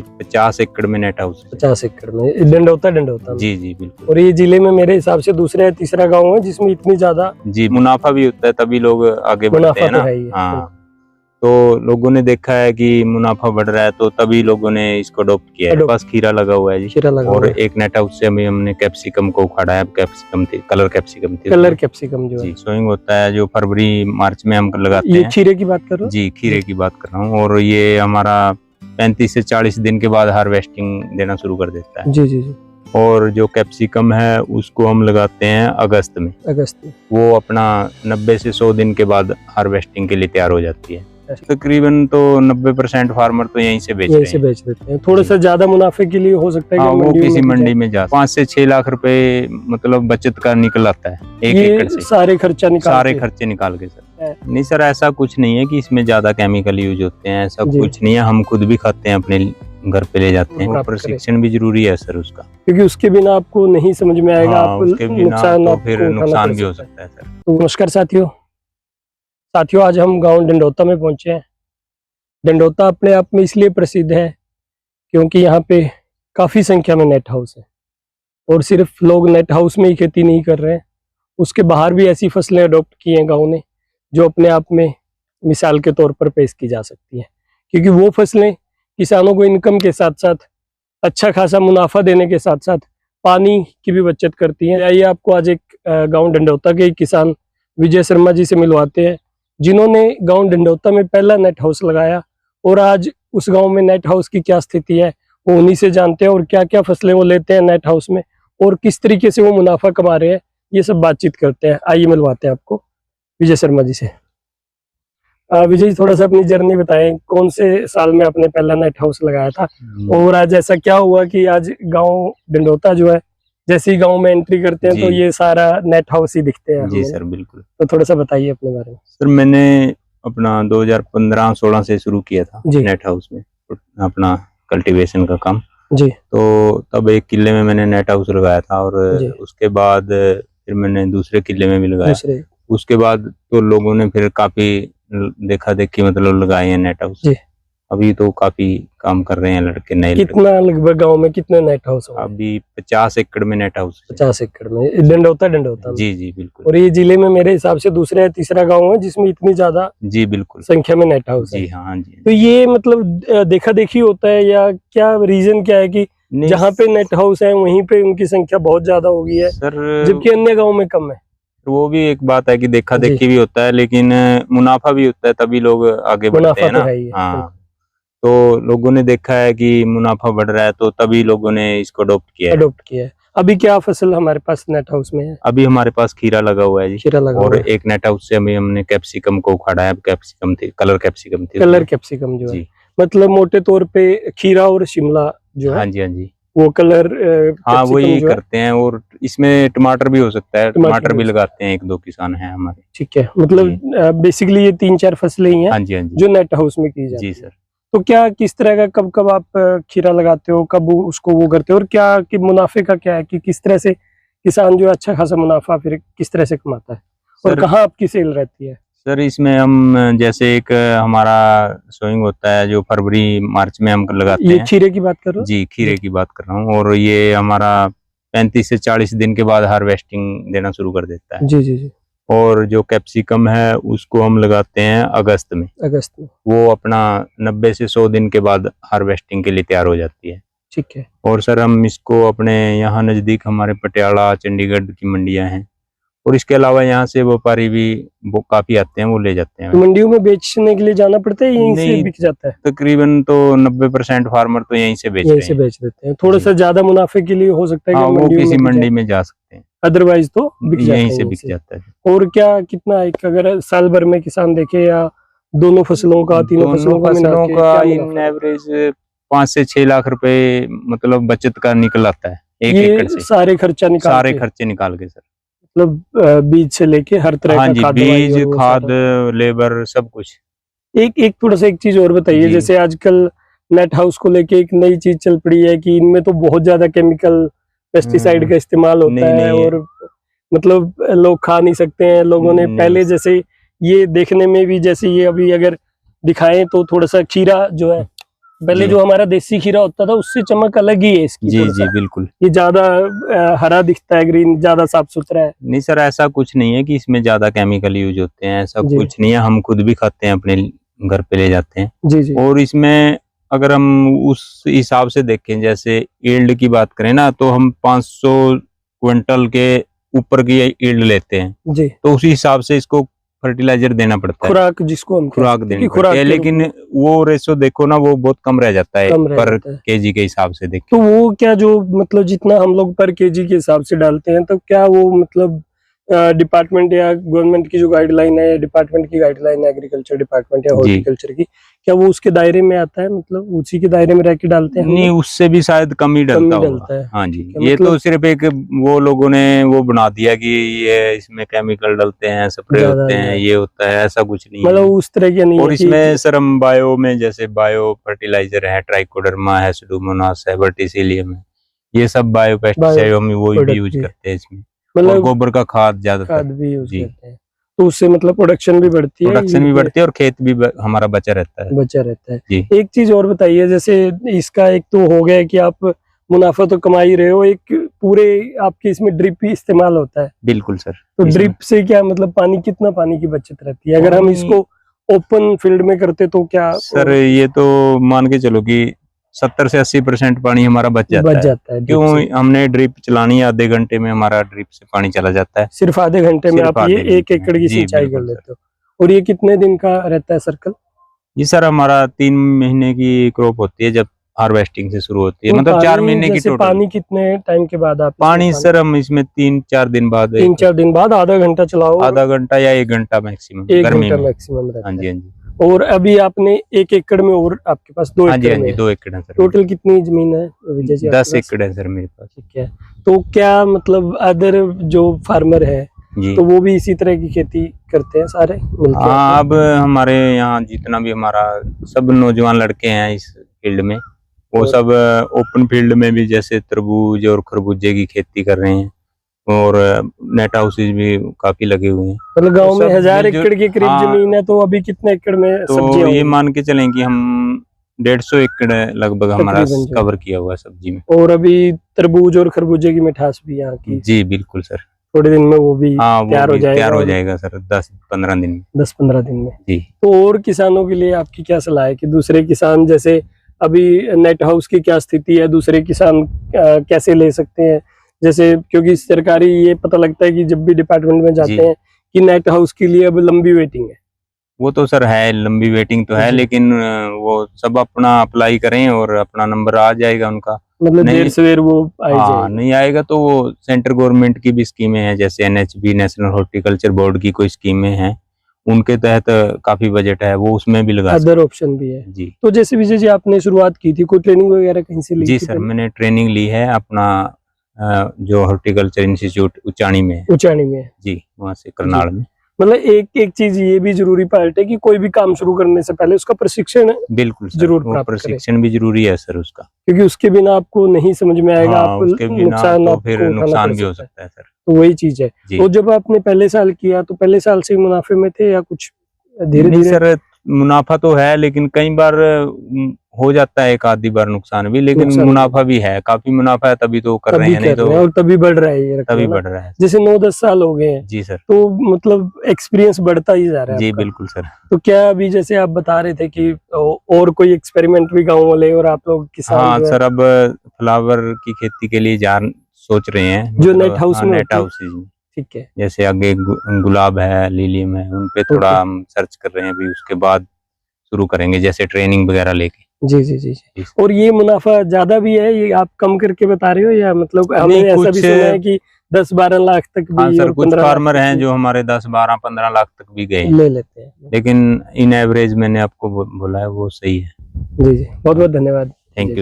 अभी 50 एकड़ में नेट हाउस। 50 एकड़ में डंडौता जी जी बिल्कुल। और ये जिले में मेरे हिसाब से दूसरा या तीसरा गांव है जिसमें इतनी ज्यादा जी मुनाफा भी होता है, तभी लोग आगे बढ़ते हैं ना। हाँ, तो लोगों ने देखा है कि मुनाफा बढ़ रहा है तो तभी लोगों ने इसको अडॉप्ट किया है। पास खीरा लगा हुआ है जी, खीरा लगा और एक नेट हाउस से हमने कैप्सिकम को उखाड़ा है। कैप्सिकम थी, कलर कैप्सिकम जो जी, सोइंग होता है जो फरवरी मार्च में हम लगाते ये हैं। खीरे की बात कर रहे हो जी, खीरे की बात कर रहा हूँ। और ये हमारा 35 से 40 दिन के बाद हार्वेस्टिंग देना शुरू कर देता है। जी जी जी। और जो कैप्सिकम है उसको हम लगाते हैं अगस्त में। वो अपना 90 से 100 दिन के बाद हार्वेस्टिंग के लिए तैयार हो जाती है। तकरीबन तो 90% फार्मर तो यहीं से बेच देते हैं। थोड़ा सा ज्यादा मुनाफे के लिए हो सकता है कि वो किसी मंडी में जा 5 से 6 लाख रुपए मतलब बचत का निकल आता है एक एकड़ से। सारे खर्चे निकाल के सर। नहीं सर, ऐसा कुछ नहीं है कि इसमें ज्यादा केमिकल यूज होते हैं, ऐसा कुछ नहीं है। हम खुद भी खाते हैं, अपने घर पे ले जाते हैं। प्रशिक्षण भी जरूरी है सर उसका, क्योंकि उसके बिना आपको नहीं समझ में आएगा। उसके बिना तो फिर नुकसान भी हो सकता है सर। तो नमस्कार साथियों, आज हम गांव डंडौता में पहुंचे हैं। डंडौता अपने आप में इसलिए प्रसिद्ध है क्योंकि यहाँ पे काफ़ी संख्या में नेट हाउस है, और सिर्फ लोग नेट हाउस में ही खेती नहीं कर रहे हैं, उसके बाहर भी ऐसी फसलें अडॉप्ट की हैं गांव ने जो अपने आप में मिसाल के तौर पर पेश की जा सकती हैं। क्योंकि वो फसलें किसानों को इनकम के साथ साथ अच्छा खासा मुनाफा देने के साथ साथ पानी की भी बचत करती हैं। आइए आपको आज एक गाँव डंडौता के किसान विजय शर्मा जी से मिलवाते हैं, जिन्होंने गांव डंडौता में पहला नेट हाउस लगाया, और आज उस गांव में नेट हाउस की क्या स्थिति है वो उन्हीं से जानते हैं, और क्या क्या फसलें वो लेते हैं नेट हाउस में और किस तरीके से वो मुनाफा कमा रहे हैं, ये सब बातचीत करते हैं। आइए मिलवाते हैं आपको विजय शर्मा जी से। विजय जी, थोड़ा सा अपनी जर्नी बताएं, कौन से साल में आपने पहला नेट हाउस लगाया था, और आज ऐसा क्या हुआ कि आज गाँव डंडौता जो है, जैसे ही गांव में एंट्री करते हैं तो ये सारा नेट हाउस ही दिखते हैं। जी सर बिल्कुल। तो थोड़ा सा बताइए अपने बारे में। सर मैंने अपना 2015-16 से शुरू किया था नेट हाउस में अपना कल्टीवेशन का काम जी। तो तब एक किले में मैंने नेट हाउस लगाया था, और उसके बाद फिर मैंने दूसरे किले में भी लगाया। उसके बाद तो लोगों ने फिर काफी देखा देखी मतलब लगाए हैं नेट हाउस। अभी तो काफी काम कर रहे हैं लड़के नए। कितना लगभग गांव में कितने नेट हाउस? अभी 50 एकड़ में नेट हाउस। 50 एकड़ में डंडौता जी जी बिल्कुल। और ये जिले में मेरे हिसाब से दूसरा या तीसरा गांव है जिसमें इतनी ज्यादा जी बिल्कुल संख्या में नेट हाउस है। जी हाँ जी। तो ये मतलब देखा देखी होता है या क्या रीजन क्या है कि जहाँ पे नेट हाउस है वहीं पे उनकी संख्या बहुत ज्यादा हो गई है सर, जबकि अन्य गाँव में कम है? वो भी एक बात है कि देखा देखी भी होता है, लेकिन मुनाफा भी होता है, तभी लोग आगे बढ़ते हैं ना। हाँ, तो लोगों ने देखा है कि मुनाफा बढ़ रहा है तो तभी लोगों ने इसको अडॉप्ट किया है। अभी क्या फसल हमारे पास नेट हाउस में है? अभी हमारे पास खीरा लगा हुआ है जी, खीरा लगा और एक नेट हाउस से अभी हमने कैप्सिकम को उखाड़ा है। कैप्सिकम थी, कलर कैप्सिकम जो है, मतलब मोटे तौर पे खीरा और शिमला जो है। हाँ जी हाँ जी, वो कलर हाँ वो ये करते हैं। और इसमें टमाटर भी हो सकता है, टमाटर भी लगाते हैं, 1-2 किसान हैं हमारे। ठीक है, मतलब बेसिकली ये 3-4 फसलें ही हैं। हाँ जी हाँ जी, जो नेट हाउस में की जाती है। जी सर। तो क्या किस तरह का कब कब आप खीरा लगाते हो, कब उसको वो करते हो, और क्या कि मुनाफे का क्या है कि किस तरह से किसान जो अच्छा खासा मुनाफा फिर किस तरह से कमाता है, और कहाँ आपकी सेल रहती है? सर इसमें हम जैसे एक हमारा सोइंग होता है जो फरवरी मार्च में हम लगाते हैं। ये खीरे की बात कर रहे हो? जी, खीरे की बात कर रहा हूँ। और ये हमारा 35 से 40 दिन के बाद हार्वेस्टिंग देना शुरू कर देता है। जी जी जी। और जो कैप्सिकम है उसको हम लगाते हैं अगस्त में। वो अपना 90 से 100 दिन के बाद हार्वेस्टिंग के लिए तैयार हो जाती है। ठीक है। और सर हम इसको अपने यहाँ नजदीक हमारे पटियाला चंडीगढ़ की मंडियां हैं, और इसके अलावा यहाँ से व्यापारी भी वो काफी आते हैं, वो ले जाते हैं। तो मंडियों में बेचने के लिए जाना पड़ता है, यहीं से बिक जाता है? तकरीबन तो 90% फार्मर तो यहीं से बेच देते हैं। थोड़ा सा ज्यादा मुनाफे के लिए हो सकता है कि वो किसी मंडी में जा सकते हैं, अदरवाइज तो यहीं से बिक जाता है। और क्या कितना एक अगर साल भर में किसान देखे, या दोनों फसलों का, तीनों फसलों का इन एवरेज 5 से 6 लाख रुपए मतलब बचत का निकल आता है एक एकड़ से। सारे खर्चे निकाल के सर, मतलब बीज से लेके हर तरह का, जी, बीज, खाद, लेबर, सब कुछ। एक थोड़ा सा एक चीज और बताइए, जैसे आजकल नेट हाउस को लेके एक नई चीज चल पड़ी है कि इनमें तो बहुत ज्यादा केमिकल पेस्टिसाइड का इस्तेमाल होता है, और मतलब लोग खा नहीं सकते हैं। लोगों ने पहले जैसे ये देखने में भी, जैसे ये अभी अगर दिखाएं तो थोड़ा सा खीरा जो है पहले जो हमारा देसी खीरा होता था उससे चमक अलग ही है इसकी। जी जी बिल्कुल। ये ज्यादा हरा दिखता है, ग्रीन, ज्यादा साफ सुथरा है। नहीं सर, ऐसा कुछ नहीं है कि इसमें ज्यादा केमिकल यूज होते हैं, ऐसा कुछ नहीं है। हम खुद भी खाते हैं, अपने घर पे ले जाते हैं। जी जी। और इसमें अगर हम उस हिसाब से देखें, जैसे यील्ड की बात करें ना, तो हम 500 क्विंटल के ऊपर की यील्ड लेते हैं जी। तो उसी हिसाब से इसको फर्टिलाइजर देना पड़ता है, खुराक जिसको हम खुराक देनी पड़ती है। लेकिन वो रेशो देखो ना, वो बहुत कम रह जाता है पर केजी के हिसाब से देखें तो वो क्या, जो मतलब जितना हम लोग पर केजी के हिसाब से डालते हैं, तो क्या वो मतलब डिपार्टमेंट या गवर्नमेंट की जो गाइडलाइन है, डिपार्टमेंट की गाइडलाइन है, एग्रीकल्चर डिपार्टमेंट या हॉर्टिकल्चर की, क्या वो उसके दायरे में आता है? मतलब उसी के दायरे में रह के डालते हैं? नहीं, उससे भी शायद कम ही डलता है। हाँ जी, ये मतलब तो सिर्फ एक वो लोगों ने वो बना दिया कि ये इसमें केमिकल डलते हैं, स्प्रे होते हैं, ये होता है, ऐसा कुछ नहीं मतलब उस तरह के नहीं। और इसमें सर हम बायो में जैसे बायो फर्टिलाइजर है, ट्राइकोडर्मा है, सुडोमोनास है, वर्टिसिलियम है, ये सब बायो पेस्टिसाइड हम वो भी यूज करते हैं इसमें। मतलब गोबर का खाद ज्यादातर भी यूज करते हैं, तो उससे मतलब प्रोडक्शन भी बढ़ती है, और खेत भी हमारा बचा रहता है जी। एक चीज और बताइए, जैसे इसका एक तो हो गया कि आप मुनाफा तो कमा ही रहे हो, एक पूरे आपके इसमें ड्रिप भी इस्तेमाल होता है? बिल्कुल सर। तो ड्रिप से क्या मतलब कितना पानी की बचत रहती है? अगर हम इसको ओपन फील्ड में करते तो क्या सर? ये तो मान के चलो कि 70 से 80% पानी हमारा बच जाता है। क्यों? हमने ड्रिप चलानी है, आधे घंटे में हमारा ड्रिप से पानी चला जाता है। सिर्फ आधे घंटे में आप ये 1 एकड़ की सिंचाई कर लेते हो। और ये कितने दिन का रहता है सर्कल? ये सर हमारा 3 महीने की क्रॉप होती है, जब हार्वेस्टिंग से शुरू होती है, मतलब 4 महीने की टोटल। पानी कितने टाइम के बाद आप? पानी सर हम इसमें 3-4 दिन बाद, 3-4 दिन बाद आधा घंटा चलाओ? आधा घंटा या 1 घंटा मैक्सिमम, गर्मी में मैक्सिमम रहता है। हाँ जी। और अभी आपने 1 एकड़ में, और आपके पास 2 एकड़ में? 2 एकड़ है सर। टोटल कितनी जमीन है विजय जी? 10 एकड़ है सर मेरे पास। ठीक है। तो क्या मतलब अदर जो फार्मर है तो वो भी इसी तरह की खेती करते हैं सारे मिलके? हाँ, अब हमारे यहाँ जितना भी हमारा सब नौजवान लड़के हैं इस फील्ड में, वो सब ओपन फील्ड में भी जैसे तरबूज और खरबूजे की खेती कर रहे हैं, और नेट हाउसेज भी काफी लगे हुए हैं। मतलब गांव में 1000 एकड़ के करीब जमीन है, तो अभी कितने एकड़ में तो ये मान के चलें कि हम 150 एकड़ लगभग हमारा कवर किया हुआ है सब्जी में। और अभी तरबूज और खरबूजे की मिठास भी यहाँ की? जी बिल्कुल सर। थोड़े दिन में वो भी तैयार हो जाएगा सर, 10-15 दिन में। 10-15 दिन में जी। तो और किसानों के लिए आपकी क्या सलाह है कि दूसरे किसान, जैसे अभी नेट हाउस की क्या स्थिति है, दूसरे किसान कैसे ले सकते हैं? जैसे क्योंकि सरकारी ये पता लगता है कि जब भी डिपार्टमेंट में जाते हैं कि नेट हाउस के लिए अब लंबी वेटिंग है। वो तो सर है, लंबी वेटिंग तो है, लेकिन वो सब अपना अप्लाई करें और अपना नंबर आ जाएगा उनका। मतलब देर सवेर वो नहीं आएगा तो वो सेंट्रल गवर्नमेंट की भी स्कीमें हैं, जैसे NHB, नेशनल हॉर्टिकल्चर बोर्ड की कोई स्कीमें हैं, उनके तहत काफी बजट है, वो उसमें भी लगा, अदर ऑप्शन भी है जी। तो जैसे विजय जी आपने शुरुआत की थी, कोई ट्रेनिंग वगैरह कहीं से ली? जी सर, मैंने ट्रेनिंग ली है अपना जो हॉर्टिकल्चर इंस्टीट्यूट उचानी में जी, वहाँ से करनाल में। मतलब एक चीज ये भी जरूरी पार्ट है कि कोई भी काम शुरू करने से पहले उसका प्रशिक्षण बिल्कुल जरूर प्राप्त प्रशिक्षण भी जरूरी है सर उसका, क्योंकि उसके बिना आपको नहीं समझ में आएगा। आप नुकसान भी हो सकता है सर, तो वही चीज है। तो जब आपने पहले साल किया तो पहले साल से मुनाफे में थे या कुछ धीरे-धीरे? सर मुनाफा तो है, लेकिन कई बार हो जाता है, एक आधी बार नुकसान भी, लेकिन मुनाफा भी है, काफी मुनाफा है, तभी तो कर रहे हैं, नहीं तो और तभी बढ़ रहा है ये, तभी बढ़ रहा है। जैसे 9-10 साल हो गए हैं जी सर, तो मतलब एक्सपीरियंस बढ़ता ही जा रहा है। जी बिल्कुल सर। तो क्या अभी जैसे आप बता रहे थे कि और कोई एक्सपेरिमेंट भी गाँव वाले और आप लोग किसान? हाँ सर, अब फ्लावर की खेती के लिए सोच रहे हैं, जो नेट हाउस में, ठीक है, जैसे आगे गुलाब है, लिलियम है, उन पे थोड़ा हम सर्च कर रहे हैं, अभी उसके बाद शुरू करेंगे, जैसे ट्रेनिंग वगैरह लेके। जी। और ये मुनाफा ज्यादा भी है, ये आप कम करके बता रहे हो या मतलब हमने ऐसा भी सुना है कि 10-12 लाख तक भी? हाँ सर, कुछ फार्मर हैं जो हमारे 10-12-15 लाख तक भी गए, ले लेते हैं, लेकिन इन एवरेज मैंने आपको बोला है वो सही है। जी, बहुत बहुत धन्यवाद। Thank you.